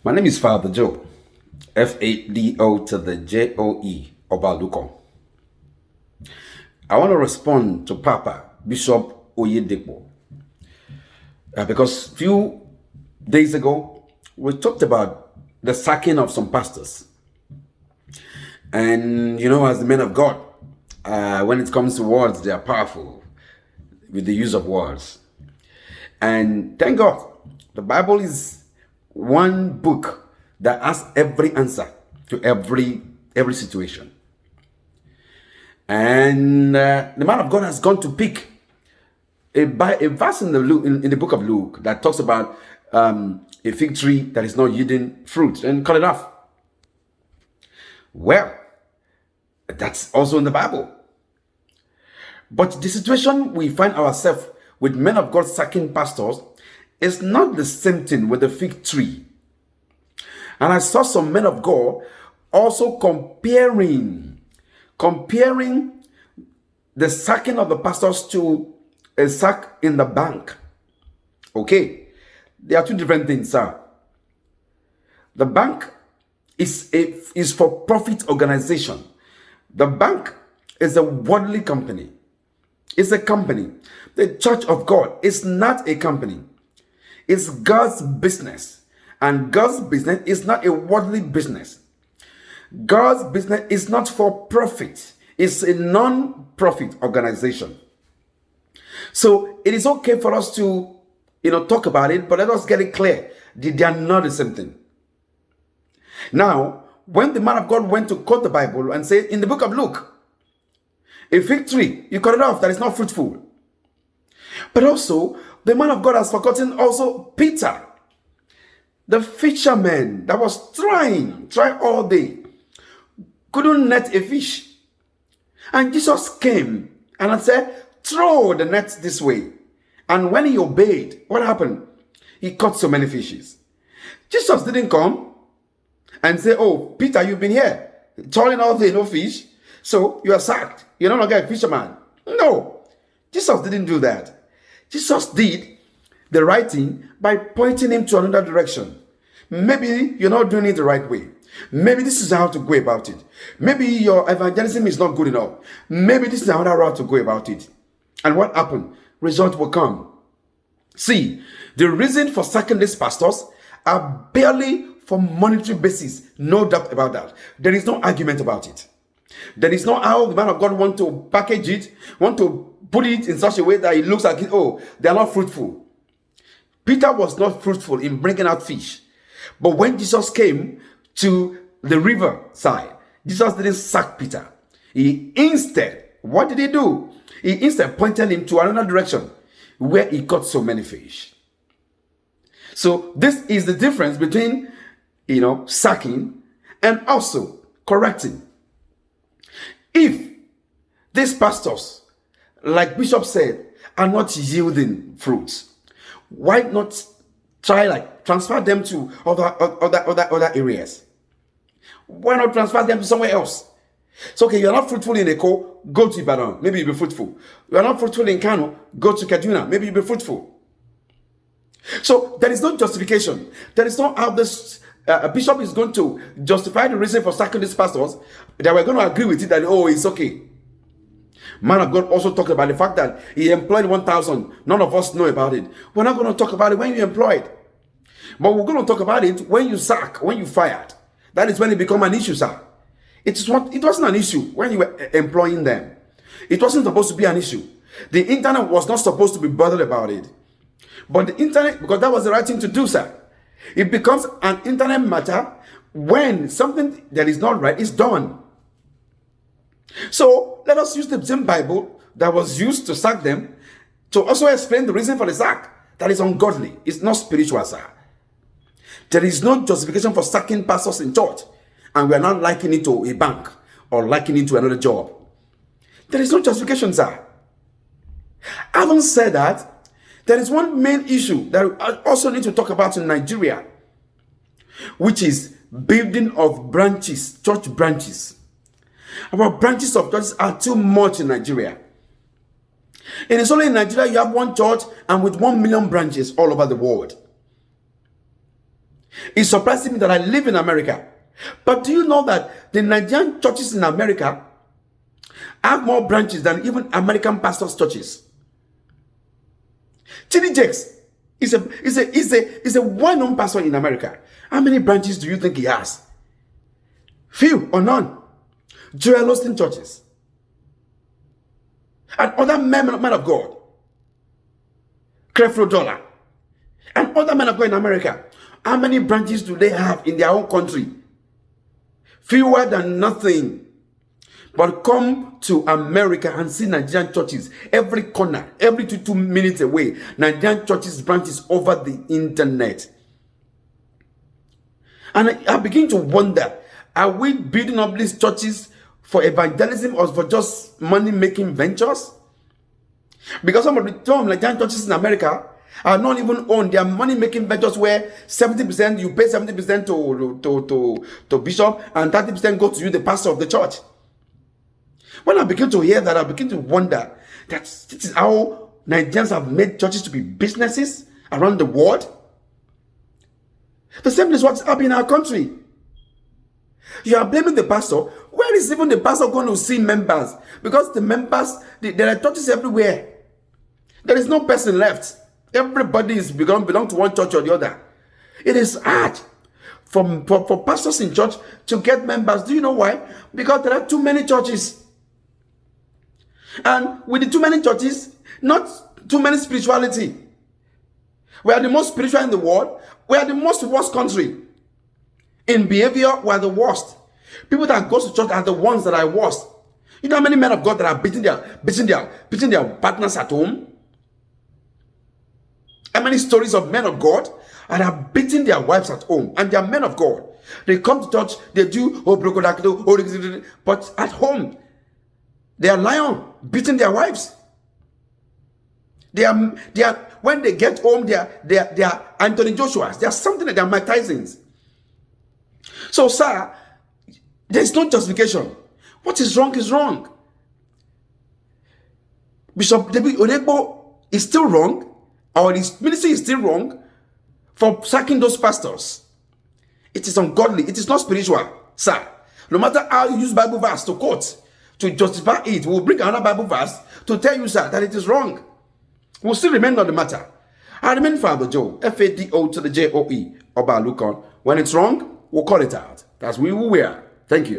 My name is Father Joe, Fado to the JOE, Obaluko. I want to respond to Papa Bishop Oyedepo because a few days ago we talked about the sacking of some pastors. And as the men of God, when it comes to words, they are powerful with the use of words. And thank God, the Bible is one book that has every answer to every situation. And the man of God has gone to pick a verse in the book of Luke that talks about a fig tree that is not yielding fruit and cut it off. Well, that's also in the Bible. But the situation we find ourselves with men of God sacking pastors is not the same thing with the fig tree. And I saw some men of God also comparing the sacking of the pastors to a sack in the bank. Okay, there are two different things, sir. The bank is for profit organization. The bank is a worldly company. It's a company. The Church of God is not a company. It's God's business. And God's business is not a worldly business. God's business is not for profit. It's a non-profit organization. So it is okay for us to, talk about it, but let us get it clear. They are not the same thing. Now, when the man of God went to quote the Bible and say in the book of Luke, a fig tree, you cut it off, that is not fruitful. But also, the man of God has forgotten also Peter, the fisherman that was trying all day, couldn't net a fish. And Jesus came and said, throw the net this way. And when he obeyed, what happened? He caught so many fishes. Jesus didn't come and say, oh, Peter, you've been here, trawling all day, no fish, so you are sacked. You're no longer a fisherman. No, Jesus didn't do that. Jesus did the right thing by pointing him to another direction. Maybe you're not doing it the right way. Maybe this is how to go about it. Maybe your evangelism is not good enough. Maybe this is another route to go about it. And what happened? Result will come. See, the reason for sacking these pastors are barely for monetary basis. No doubt about that. There is no argument about it. There is not how the man of God want to package it, want to put it in such a way that it looks like, they are not fruitful. Peter was not fruitful in bringing out fish. But when Jesus came to the river side, Jesus didn't sack Peter. What did he do? He instead pointed him to another direction where he caught so many fish. So this is the difference between, sacking and also correcting. If these pastors, like Bishop said, are not yielding fruits, why not transfer them to other areas? Why not transfer them to somewhere else? So, okay, you're not fruitful in Eko, go to Ibadan, maybe you'll be fruitful. You're not fruitful in Kano, go to Kaduna, maybe you'll be fruitful. So, there is no justification. There is no how this bishop is going to justify the reason for sacking these pastors that we're going to agree with it that, it's okay. Man of God also talked about the fact that he employed 1,000. None of us know about it. We're not going to talk about it when you employed. But we're going to talk about it when you sack, when you fired. That is when it become an issue, sir. It wasn't an issue when you were employing them. It wasn't supposed to be an issue. The internet was not supposed to be bothered about it. But the internet, because that was the right thing to do, sir. It becomes an internet matter when something that is not right is done. So let us use the same Bible that was used to sack them to also explain the reason for the sack. That is ungodly. It's not spiritual, sir. There is no justification for sacking pastors in church, and we are not likening it to a bank or likening it to another job. There is no justification, sir. Having said that, there is one main issue that I also need to talk about in Nigeria, which is building of branches, church branches. Our branches of churches are too much in Nigeria. It is only in Nigeria you have one church and with 1 million branches all over the world. It's surprising me that I live in America. But do you know that the Nigerian churches in America have more branches than even American pastors' churches? Chidi Jakes is a well-known pastor in America. How many branches do you think he has? Few or none. Joel Osteen churches. And other men of God. Creflo Dollar. And other men of God in America. How many branches do they have in their own country? Fewer than nothing. But come to America and see Nigerian churches every corner, every 2 minutes away. Nigerian churches branches over the internet. And I begin to wonder, are we building up these churches for evangelism or for just money-making ventures? Because some of the Nigerian churches in America are not even owned. They are money-making ventures where 70% you pay 70% to bishop and 30% go to you, the pastor of the church. When I begin to hear that, I begin to wonder that this is how Nigerians have made churches to be businesses around the world. The same is what's happening in our country. You are blaming the pastor. Where is even the pastor going to see members? Because the members, there are churches everywhere. There is no person left. Everybody is belong to one church or the other. It is hard for pastors in church to get members. Do you know why? Because there are too many churches. And with the too many churches, not too many spirituality. We are the most spiritual in the world. We are the most worst country. In behavior, we are the worst. People that go to church are the ones that are worst. You know how many men of God that are beating their partners at home? How many stories of men of God that are beating their wives at home? And they are men of God. They come to church, they do, but at home, they are lion beating their wives. They are when they get home, they are Anthony Joshua's. They are something like they are Mike Tyson's. So, sir, there is no justification. What is wrong is wrong. Bishop David Oyedepo is still wrong, or his ministry is still wrong for sacking those pastors. It is ungodly. It is not spiritual, sir. No matter how you use Bible verse to quote, to justify it, we'll bring another Bible verse to tell you, sir, that it is wrong. We'll still remain on the matter. I remain Father Joe, F-A-D-O to the J-O-E, Oba Lukon. When it's wrong, we'll call it out. That's who we are. Thank you.